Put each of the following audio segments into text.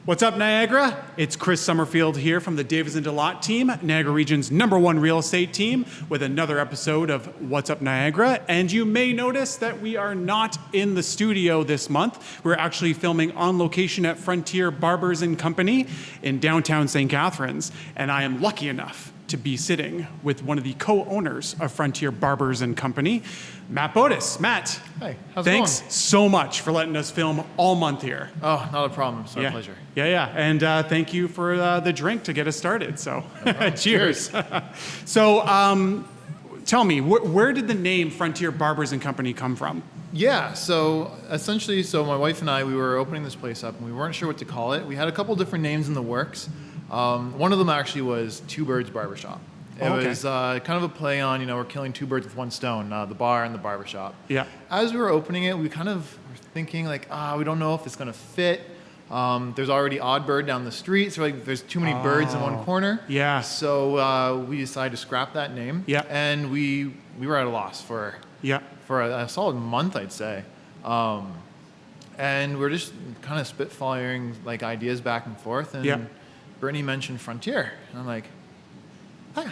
What's up, Niagara? It's Chris Somerfield here from the Davis and DeLotte team, Niagara Region's #1 real estate team, with another episode of What's Up, Niagara. And you may notice that we are not in the studio this month. We're actually filming on location at Frontier Barbers Company in downtown St Catharines. And I am lucky enough to be sitting with one of the co-owners of Frontier Barbers Company, Matt Bodis. Matt, hey, how's it going? Thanks so much for letting us film all month here. Oh, not a problem. It's our pleasure. Yeah. And thank you for the drink to get us started. So, No cheers. So, tell me, where did the name Frontier Barbers Company come from? Yeah, so essentially, my wife and I, we were opening this place up, and we weren't sure what to call it. We had a couple different names in the works. One of them actually was Two Birds Barbershop. It was kind of a play on, we're killing two birds with one stone, the bar and the barbershop. Yeah. As we were opening it, we kind of were thinking we don't know if it's going to fit. There's already Odd Bird down the street, so there's too many birds in one corner. Yeah. So we decided to scrap that name. Yeah. And we were at a loss for a solid month, I'd say. And we're just kind of spitfiring ideas back and forth. And Brittany mentioned Frontier, and I'm like, that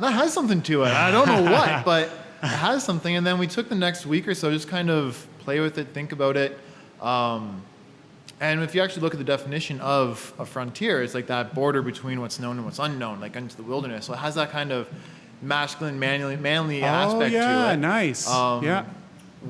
has something to it. I don't know what, but it has something. And then we took the next week or so, just kind of play with it, think about it. And if you actually look at the definition of a frontier, it's like that border between what's known and what's unknown, like into the wilderness. So it has that kind of masculine, manly aspect to it. Oh, yeah, nice.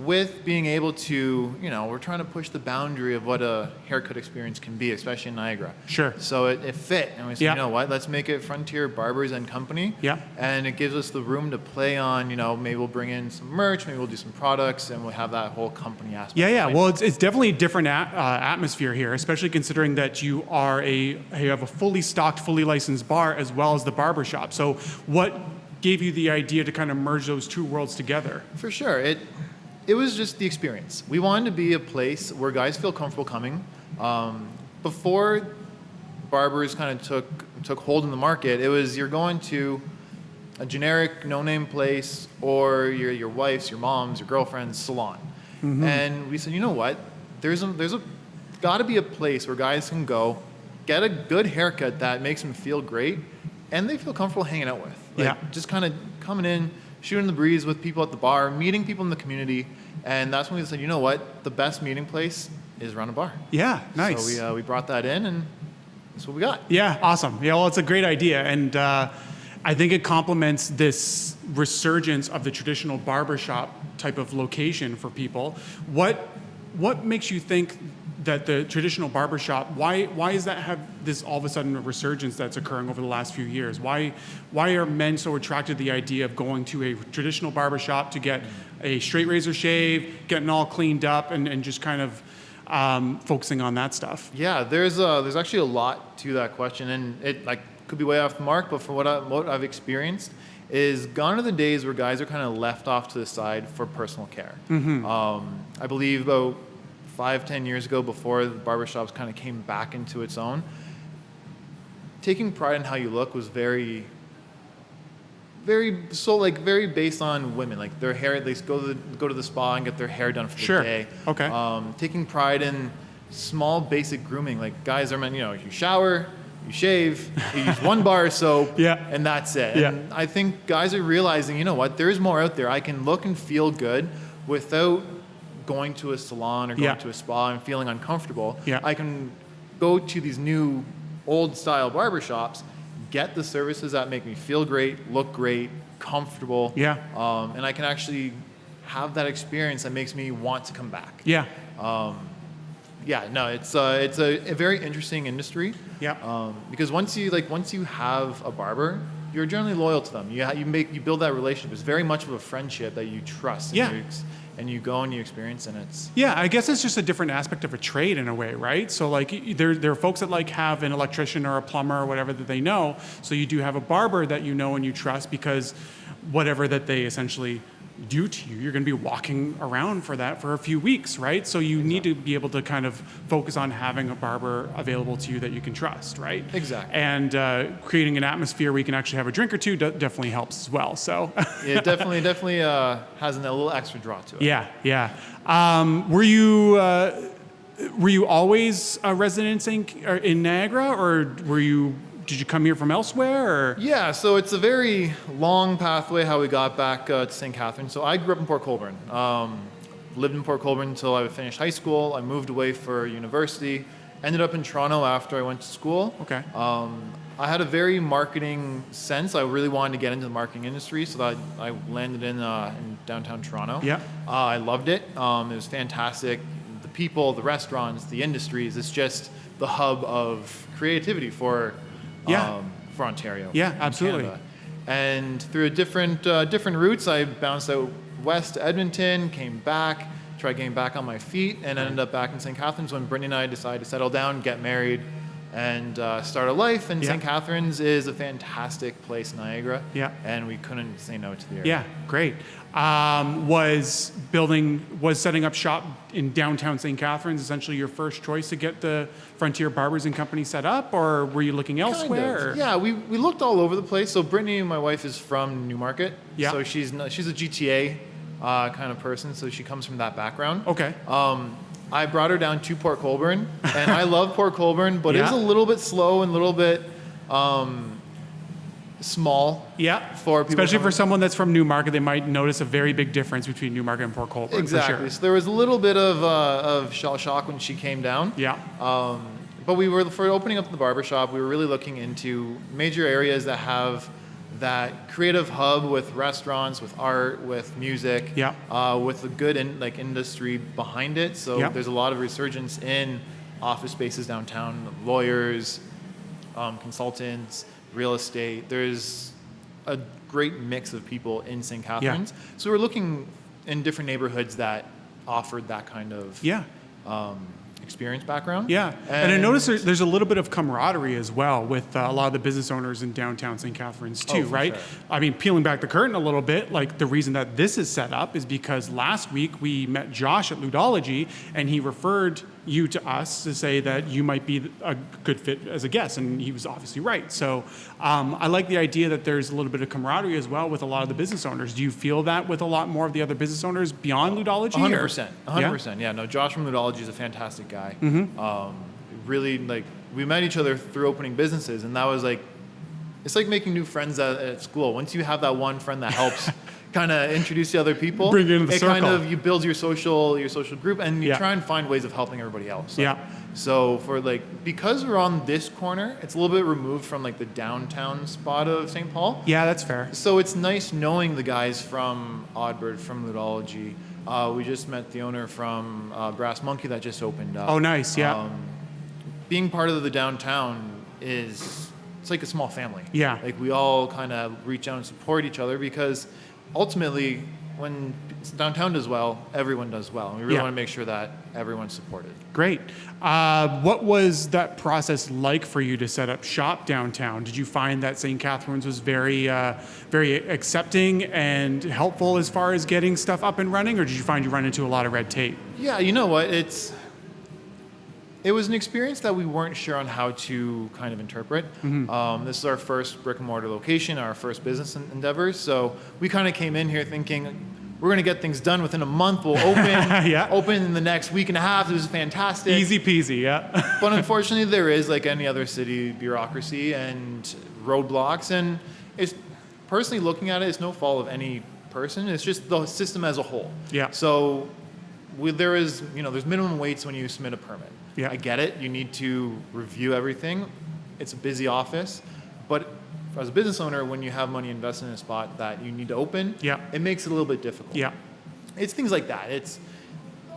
With being able to, we're trying to push the boundary of what a haircut experience can be, especially in Niagara. Sure. So it fit, and we said, you know what, let's make it Frontier Barbers and Company. Yeah. And it gives us the room to play on, maybe we'll bring in some merch, maybe we'll do some products, and we'll have that whole company aspect. Yeah. Well, it's definitely a different atmosphere here, especially considering that you have a fully stocked, fully licensed bar as well as the barbershop. So what gave you the idea to kind of merge those two worlds together? For sure. It was just the experience. We wanted to be a place where guys feel comfortable coming. Before barbers kind of took hold in the market, it was you're going to a generic no-name place or your wife's, your mom's, your girlfriend's salon. Mm-hmm. And we said, you know what? There's got to be a place where guys can go, get a good haircut that makes them feel great, and they feel comfortable hanging out with. Just kind of coming in, shooting the breeze with people at the bar, meeting people in the community, and that's when we said, you know what, the best meeting place is around a bar. Yeah, nice. So we brought that in, and that's what we got. Yeah, awesome. Yeah, well, it's a great idea, and I think it complements this resurgence of the traditional barbershop type of location for people. What makes you think that the traditional barbershop, why does that have this all of a sudden a resurgence that's occurring over the last few years? Why are men so attracted to the idea of going to a traditional barbershop to get a straight razor shave, getting all cleaned up, and just kind of focusing on that stuff? Yeah, there's actually a lot to that question, and it could be way off the mark, but for what I've experienced is gone are the days where guys are kind of left off to the side for personal care. Mm-hmm. I believe about 5-10 years ago, before the barbershops kind of came back into its own, taking pride in how you look was very based on women, like their hair. They go to the spa and get their hair done for the day. Okay. Taking pride in small basic grooming, like guys are meant, you shower, you shave, you use one bar of soap, and that's it. Yeah. And I think guys are realizing, you know what, there's more out there. I can look and feel good without going to a salon or going to a spa and feeling uncomfortable. I can go to these new old style barbershops, get the services that make me feel great, look great, comfortable. And I can actually have that experience that makes me want to come back. It's a very interesting industry. Because once you have a barber, you're generally loyal to them. You build that relationship. It's very much of a friendship that you trust. And you go and you experience, and it's... Yeah, I guess it's just a different aspect of a trade in a way, right? So there are folks that have an electrician or a plumber or whatever that they know. So you do have a barber that you know and you trust, because whatever that they essentially do to you, you're going to be walking around for a few weeks, right? So you need to be able to kind of focus on having a barber available to you that you can trust, right? Exactly. And creating an atmosphere where you can actually have a drink or two definitely helps as well. So it definitely has a little extra draw to it. Yeah. Were you Were you always a resident in Niagara, or did you come here from elsewhere? Or? Yeah, so it's a very long pathway how we got back to St Catharines. So I grew up in Port Colborne. Lived in Port Colborne until I finished high school. I moved away for university. Ended up in Toronto after I went to school. Okay. I had a very marketing sense. I really wanted to get into the marketing industry, so that I landed in downtown Toronto. Yeah. I loved it. It was fantastic. The people, the restaurants, the industries. It's just the hub of creativity for Ontario. Yeah, absolutely. Canada. And through different routes, I bounced out west to Edmonton, came back, tried getting back on my feet, and ended up back in St. Catharines when Brittany and I decided to settle down, get married, and start a life. And St. Catharines is a fantastic place, Niagara. Yeah. And we couldn't say no to the area. Yeah, great. Was setting up shop in downtown St. Catharines essentially your first choice to get the Frontier Barbers and Company set up, or were you looking elsewhere? Kind of. Yeah, we looked all over the place. So Brittany, my wife, is from Newmarket. Yeah. So she's a GTA kind of person, so she comes from that background. Okay. I brought her down to Port Colborne, and I love Port Colborne, but it's a little bit slow and a little bit small. Yeah. For people, especially for someone that's from Newmarket, they might notice a very big difference between Newmarket and Port Colborne. Exactly. For sure. So there was a little bit of shell shock when she came down. Yeah. But for opening up the barbershop, we were really looking into major areas that have that creative hub with restaurants, with art, with music, with a good industry behind it. So there's a lot of resurgence in office spaces downtown, lawyers, consultants, real estate. There's a great mix of people in St. Catharines. Yeah. So we're looking in different neighborhoods that offered that kind of experience background. Yeah, and I noticed there's a little bit of camaraderie as well with a lot of the business owners in downtown St. Catharines too, right? Sure. I mean, peeling back the curtain a little bit, like the reason that this is set up is because last week we met Josh at Ludology, and he referred you to us to say that you might be a good fit as a guest, and he was obviously right. So I like the idea that there's a little bit of camaraderie as well with a lot of the business owners. Do you feel that with a lot more of the other business owners beyond Ludology? 100%. Yeah, no, Josh from Ludology is a fantastic guy. Mm-hmm. Really, we met each other through opening businesses, and that was it's like making new friends at school. Once you have that one friend that helps kind of introduce you to other people, bring you into the circle. You build your social group, and you try and find ways of helping everybody else. So for because we're on this corner, it's a little bit removed from the downtown spot of St. Paul. Yeah, that's fair. So it's nice knowing the guys from Oddbird, from Ludology. We just met the owner from Brass Monkey that just opened up. Oh, nice. Yeah. Being part of the downtown it's like a small family. Yeah. We all kind of reach out and support each other, because ultimately, when downtown does well, everyone does well. And we really want to make sure that everyone's supported. Great. What was that process like for you to set up shop downtown? Did you find that St. Catharines was very accepting and helpful as far as getting stuff up and running, or did you find you run into a lot of red tape? Yeah, you know what? It was an experience that we weren't sure on how to kind of interpret. Mm-hmm. This is our first brick and mortar location, our first business endeavors. So we kind of came in here thinking we're going to get things done within a month. We'll open, open in the next week and a half. It was fantastic. Easy peasy, yeah. But unfortunately, there is, like any other city, bureaucracy and roadblocks. And it's personally looking at it, it's no fault of any person. It's just the system as a whole. Yeah. So there's minimum weights when you submit a permit. Yeah. I get it. You need to review everything. It's a busy office. But as a business owner, when you have money invested in a spot that you need to open, it makes it a little bit difficult. Yeah. It's things like that. It's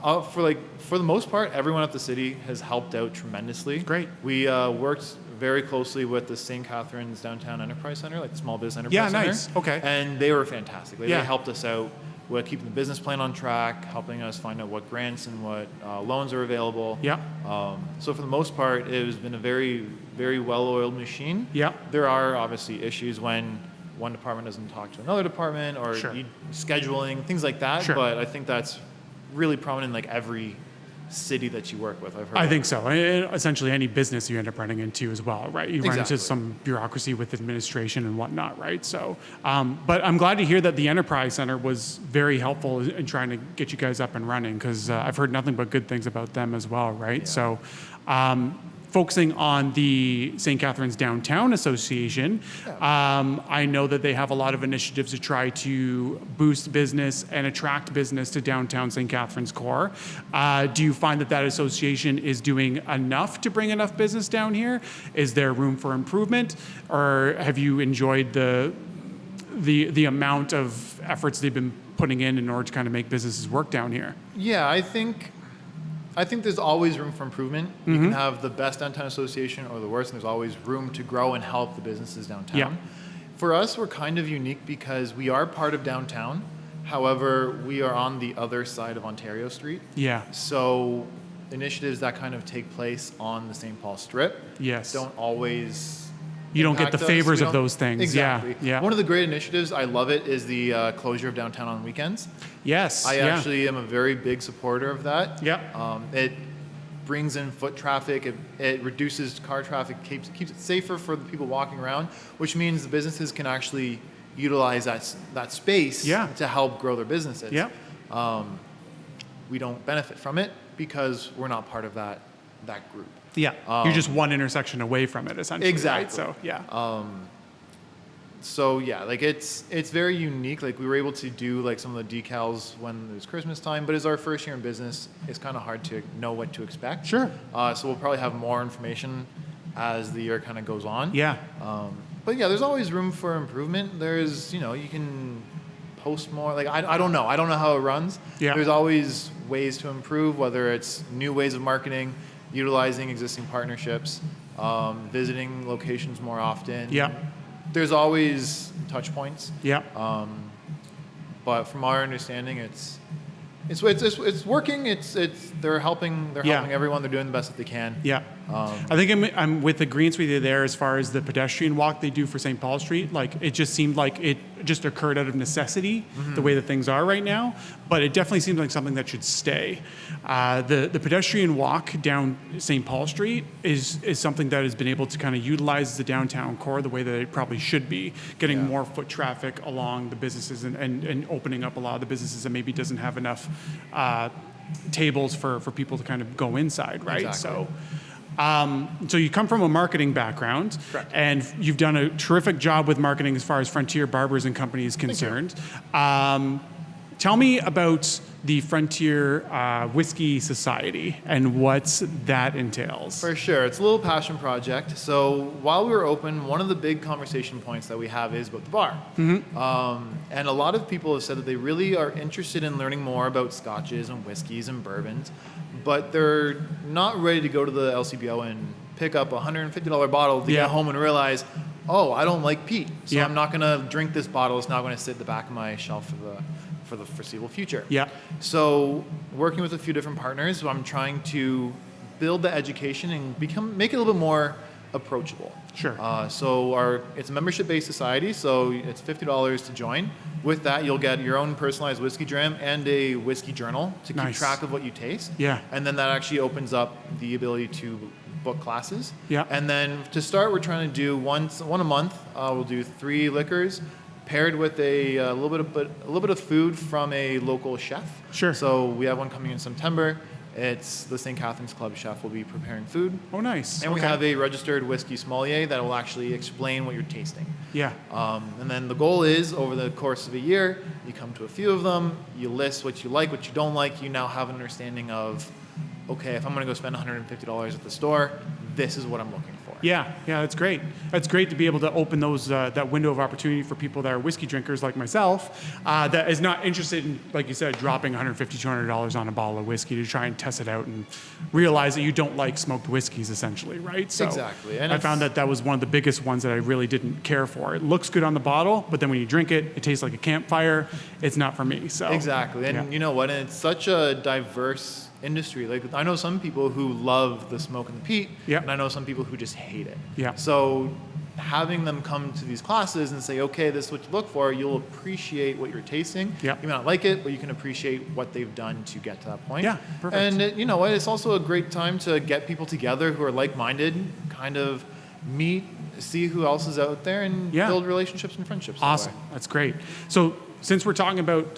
for the most part, everyone at the city has helped out tremendously. Great. We worked very closely with the St. Catharines Downtown Enterprise Center, like the Small Business Enterprise Center. Yeah, nice. Okay. And they were fantastic. They helped us out with keeping the business plan on track, helping us find out what grants and what loans are available. Yeah. So for the most part, it has been a very, very well-oiled machine. Yeah. There are obviously issues when one department doesn't talk to another department, or scheduling, things like that. Sure. But I think that's really prominent in every city that you work with. I've heard I that. think so. Essentially, any business you end up running into as well, right? You run into Exactly. some bureaucracy with administration and whatnot, right? So, but I'm glad to hear that the Enterprise Center was very helpful in trying to get you guys up and running, because I've heard nothing but good things about them as well, right? Yeah. So, focusing on the St. Catharines Downtown Association, I know that they have a lot of initiatives to try to boost business and attract business to downtown St. Catharines core. Do you find that that association is doing enough to bring enough business down here? Is there room for improvement, or have you enjoyed the amount of efforts they've been putting in order to kind of make businesses work down here? Yeah, I think there's always room for improvement. You can have the best downtown association or the worst, and there's always room to grow and help the businesses downtown. Yeah. For us, we're kind of unique because we are part of downtown. However, we are on the other side of Ontario Street. Yeah. So initiatives that kind of take place on the St. Paul Strip Yes. don't always You don't get the impact us. favors We of don't- those things. Exactly. Yeah. One of the great initiatives, I love it, is the closure of downtown on weekends. Yes. I yeah. actually am a very big supporter of that. Yeah. It brings in foot traffic. It reduces car traffic, keeps it safer for the people walking around, which means the businesses can actually utilize that space Yeah. to help grow their businesses. Yeah. We don't benefit from it because we're not part of that group. Yeah. You're just one intersection away from it, essentially. Exactly. Right? So, yeah. So yeah, like it's very unique. Like we were able to do like some of the decals when it was Christmas time, but as our first year in business, it's kind of hard to know what to expect. Sure. So we'll probably have more information as the year kind of goes on. Yeah. But yeah, there's always room for improvement. There's, you can post more. Like I don't know. I don't know how it runs. Yeah. There's always ways to improve, whether it's new ways of marketing, utilizing existing partnerships, visiting locations more often. Yeah. There's always touch points. Yeah. But from our understanding, it's working. They're helping Yeah. everyone. They're doing the best that they can. Yeah. I think I'm with the greens with you there as far as the pedestrian walk they do for St. Paul Street. Like, it just seemed like it just occurred out of necessity, the way that things are right now. But it definitely seems like something that should stay. The pedestrian walk down St. Paul Street is something that has been able to kind of utilize the downtown core the way that it probably should be, getting Yeah. more foot traffic along the businesses and opening up a lot of the businesses that maybe doesn't have enough tables for people to kind of go inside, right? Exactly. So you come from a marketing background, Correct. and you've done a terrific job with marketing as far as Frontier Barbers and Company is concerned. Tell me about the Frontier Whiskey Society and what that entails. For sure. It's a little passion project. So while we were open, one of the big conversation points that we have is about the bar. And a lot of people have said that they really are interested in learning more about scotches and whiskeys and bourbons, but they're not ready to go to the LCBO and pick up a $150 bottle to Yeah. get home and realize, oh, I don't like peat, so Yeah. I'm not going to drink this bottle. It's not going to sit at the back of my shelf for the foreseeable future. Yeah. So working with a few different partners, I'm trying to build the education and make it a little bit more approachable. Sure. So it's a membership-based society, so it's $50 to join. With that, you'll get your own personalized whiskey dram and a whiskey journal to keep Nice. track of what you taste. Yeah. And then that actually opens up the ability to book classes. Yeah. And then to start, we're trying to do one a month. We'll do 3 liquors, paired with a little bit of food from a local chef. Sure. So we have one coming in September. It's the St. Catharines Club chef will be preparing food. Oh, nice. And we Okay. have a registered whiskey sommelier that will actually explain what you're tasting. Yeah. And then the goal is, over the course of a year, you come to a few of them, you list what you like, what you don't like, you now have an understanding of, okay, if I'm going to go spend $150 at the store, this is what I'm looking for. Yeah, that's great. That's great to be able to open those that window of opportunity for people that are whiskey drinkers like myself, that is not interested in, like you said, dropping $150, $200 on a bottle of whiskey to try and test it out and realize that you don't like smoked whiskeys, essentially, right? So Exactly. And I found that was one of the biggest ones that I really didn't care for. It looks good on the bottle, but then when you drink it, it tastes like a campfire. It's not for me. So Exactly. And yeah. you know what? And it's such a diverse industry. Like, I know some people who love the smoke and the peat, Yeah. and I know some people who just hate it. Yeah. So having them come to these classes and say, okay, this is what you look for, you'll appreciate what you're tasting. Yep. You may not like it, but you can appreciate what they've done to get to that point. Yeah, perfect. And you know what, it's also a great time to get people together who are like-minded, kind of meet, see who else is out there, and build relationships and friendships. Awesome. That's great. So since we're talking about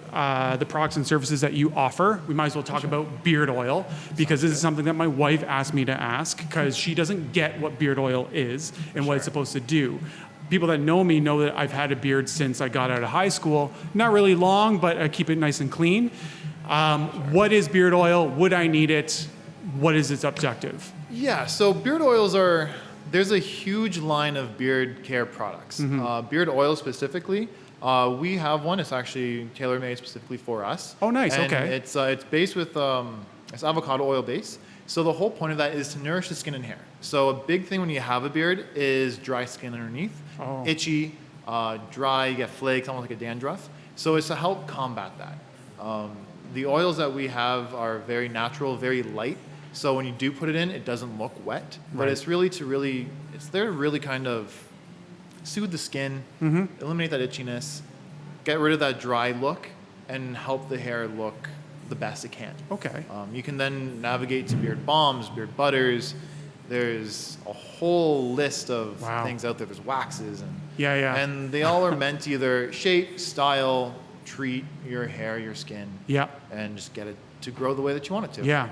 the products and services that you offer, we might as well talk about beard oil, because this is something that my wife asked me to ask, because she doesn't get what beard oil is and what it's supposed to do. People that know me know that I've had a beard since I got out of high school. Not really long, but I keep it nice and clean. What is beard oil? Would I need it? What is its objective? Yeah, so beard oils there's a huge line of beard care products. Beard oil specifically, we have one. It's actually tailor-made specifically for us. Oh, nice. And Okay. it's based with it's avocado oil base. So the whole point of that is to nourish the skin and hair. So a big thing when you have a beard is dry skin underneath, itchy, dry, you get flakes, almost like a dandruff. So it's to help combat that. The oils that we have are very natural, very light. So when you do put it in, it doesn't look wet, but it's really it's there to really kind of soothe the skin, eliminate that itchiness, get rid of that dry look, and help the hair look the best it can. Okay. You can then navigate to beard balms, beard butters. There's a whole list of things out there. There's waxes and and they all are meant to either shape, style, treat your hair, your skin, and just get it to grow the way that you want it to. Yeah.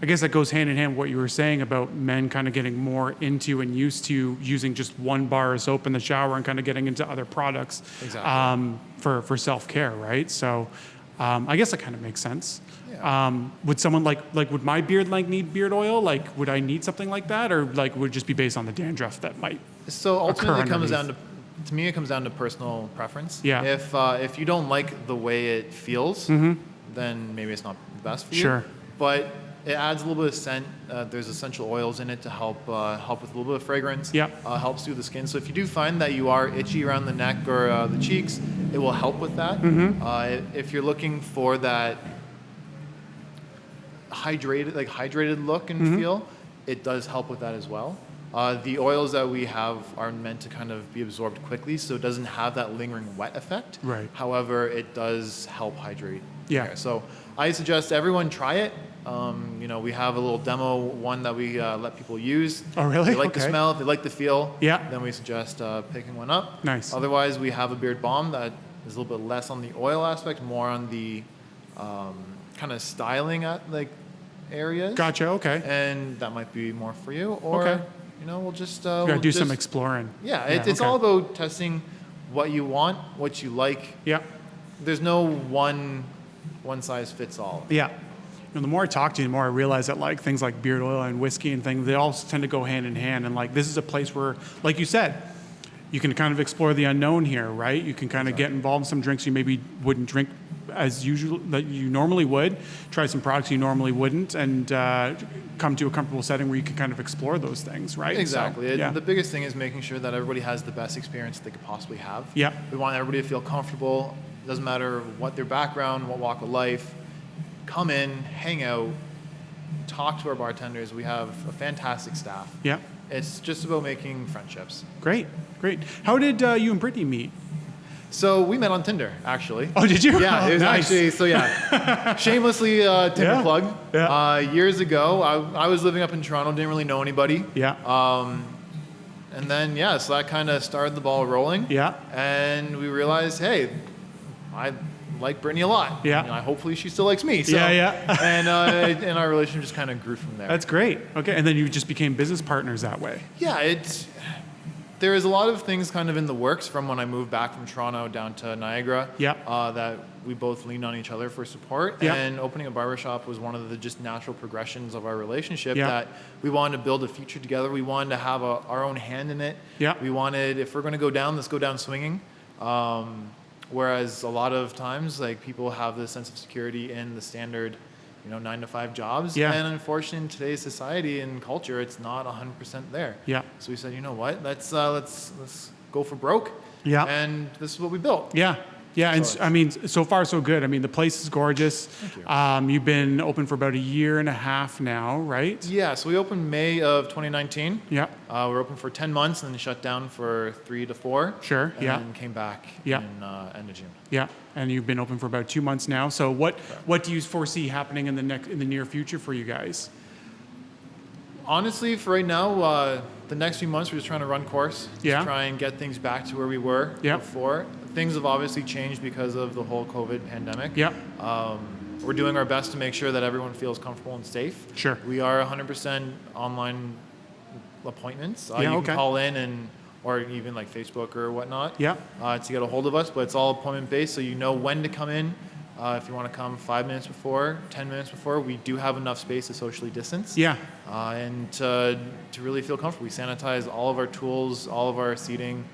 I guess that goes hand in hand with what you were saying about men kind of getting more into and used to using just one bar of soap in the shower and kind of getting into other products for self-care, right? So I guess that kind of makes sense. Yeah. Would someone like would my beard need beard oil? Like, would I need something like that, or like would it just be based on the dandruff that might? So ultimately, it comes down to me. It comes down to personal preference. Yeah. If you don't like the way it feels, then maybe it's not the best for you. Sure. But it adds a little bit of scent. There's essential oils in it to help with a little bit of fragrance. Helps soothe the skin. So if you do find that you are itchy around the neck or the cheeks, it will help with that. If you're looking for that hydrated look and feel, it does help with that as well. The oils that we have are meant to kind of be absorbed quickly, so it doesn't have that lingering wet effect. Right. However, it does help hydrate. Yeah. So I suggest everyone try it. We have a little demo one that we let people use. Oh, really? If they like the smell, if they like the feel, Yeah. then we suggest picking one up. Nice. Otherwise, we have a beard balm that is a little bit less on the oil aspect, more on the kind of styling areas. Gotcha. Okay. And that might be more for you. Or, we'll just... gotta do some exploring. Yeah, it's all about testing what you want, what you like. Yeah. There's no one size fits all. Yeah. The more I talk to you, the more I realize that things like beard oil and whiskey and things, they all tend to go hand in hand. And this is a place where, like you said, you can kind of explore the unknown here, right? You can kind of get involved in some drinks you maybe wouldn't drink as usual that you normally would, try some products you normally wouldn't, and come to a comfortable setting where you can kind of explore those things, right? Exactly. So, The biggest thing is making sure that everybody has the best experience they could possibly have. Yeah. We want everybody to feel comfortable. It doesn't matter what their background, what walk of life. Come in, hang out, talk to our bartenders. We have a fantastic staff. Yeah. It's just about making friendships. Great. How did you and Brittany meet? So we met on Tinder, actually. Oh, did you? Yeah, it was nice. actually, shamelessly Tinder plug. Yeah. Years ago, I was living up in Toronto, didn't really know anybody. Yeah. And then, so that kind of started the ball rolling. Yeah. And we realized, hey, I like Brittany a lot. Yeah. Hopefully she still likes me. So, and our relationship just kind of grew from there. That's great. Okay. And then you just became business partners that way. Yeah. There is a lot of things kind of in the works from when I moved back from Toronto down to Niagara. That we both leaned on each other for support. Yeah. And opening a barbershop was one of the just natural progressions of our relationship. Yeah. That we wanted to build a future together. We wanted to have our own hand in it. Yeah. We wanted, if we're going to go down, let's go down swinging. Whereas a lot of times, people have this sense of security in the standard, 9-to-5 jobs. Yeah. And unfortunately, in today's society and culture, it's not 100% there. Yeah. So we said, you know what? Let's go for broke. Yeah. And this is what we built. Yeah. Yeah, and I mean, so far so good. I mean, the place is gorgeous. Thank you. You've been open for about 1.5 years now, right? Yeah, so we opened May of 2019. Yeah. We're open for 10 months and then shut down for 3 to 4. Sure, and yeah. then came back Yeah. in end of June. Yeah, and you've been open for about 2 months now. So what do you foresee happening in the near future for you guys? Honestly, for right now, the next few months we're just trying to run course. Yeah. Just try and get things back to where we were Yeah. before. Things have obviously changed because of the whole COVID pandemic. Yeah. We're doing our best to make sure that everyone feels comfortable and safe. Sure. We are 100% online appointments. Yeah, You okay. can call in or even like Facebook or whatnot. Yeah. To get a hold of us, but it's all appointment based, so you know when to come in. If you want to come 5 minutes before, 10 minutes before, we do have enough space to socially distance. Yeah. And to really feel comfortable, we sanitize all of our tools, all of our seating,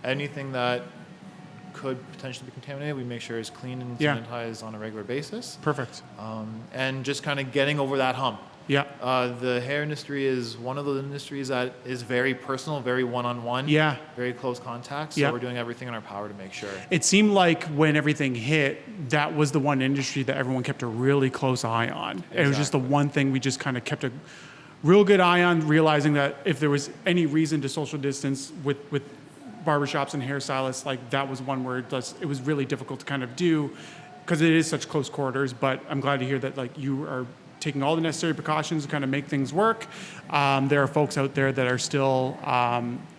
anything that could potentially be contaminated, we make sure is clean and Yeah. sanitized on a regular basis. Perfect. And just kind of getting over that hump. Yeah. The hair industry is one of the industries that is very personal, very one-on-one, Yeah. very close contact. So Yeah. we're doing everything in our power to make sure. It seemed like when everything hit, that was the one industry that everyone kept a really close eye on. It was just the one thing we just kind of kept a real good eye on, realizing that if there was any reason to social distance with barbershops and hairstylists, like that was one where it was really difficult to kind of do because it is such close quarters. But I'm glad to hear that like you are taking all the necessary precautions to kind of make things work. There are folks out there that are still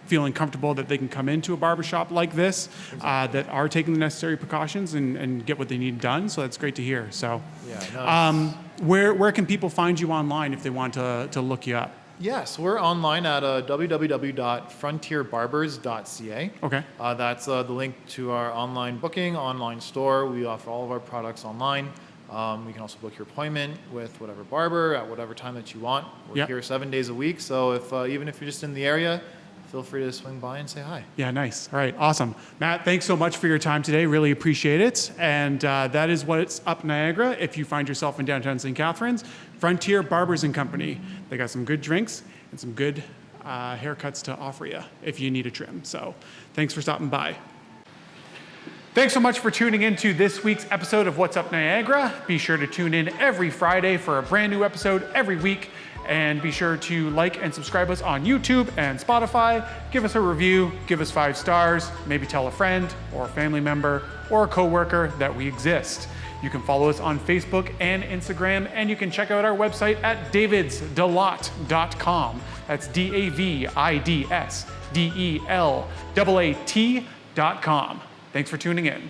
feeling comfortable that they can come into a barbershop like this, that are taking the necessary precautions and get what they need done. So that's great to hear. So Yeah, where can people find you online if they want to look you up? Yes, we're online at www.frontierbarbers.ca. Okay. That's the link to our online booking, online store. We offer all of our products online. We can also book your appointment with whatever barber at whatever time that you want. We're Yep. here 7 days a week, so if even if you're just in the area, feel free to swing by and say hi. Yeah, nice. All right, awesome. Matt, thanks so much for your time today. Really appreciate it. And that is what's up Niagara. If you find yourself in downtown St Catharines, Frontier Barbers Company. They got some good drinks and some good haircuts to offer you if you need a trim. So thanks for stopping by. Thanks so much for tuning in to this week's episode of What's Up Niagara. Be sure to tune in every Friday for a brand new episode every week. And be sure to like and subscribe us on YouTube and Spotify. Give us a review, give us 5 stars, maybe tell a friend or a family member or a coworker that we exist. You can follow us on Facebook and Instagram, and you can check out our website at davidsdelat.com. That's DAVIDSDELAAT.com. Thanks for tuning in.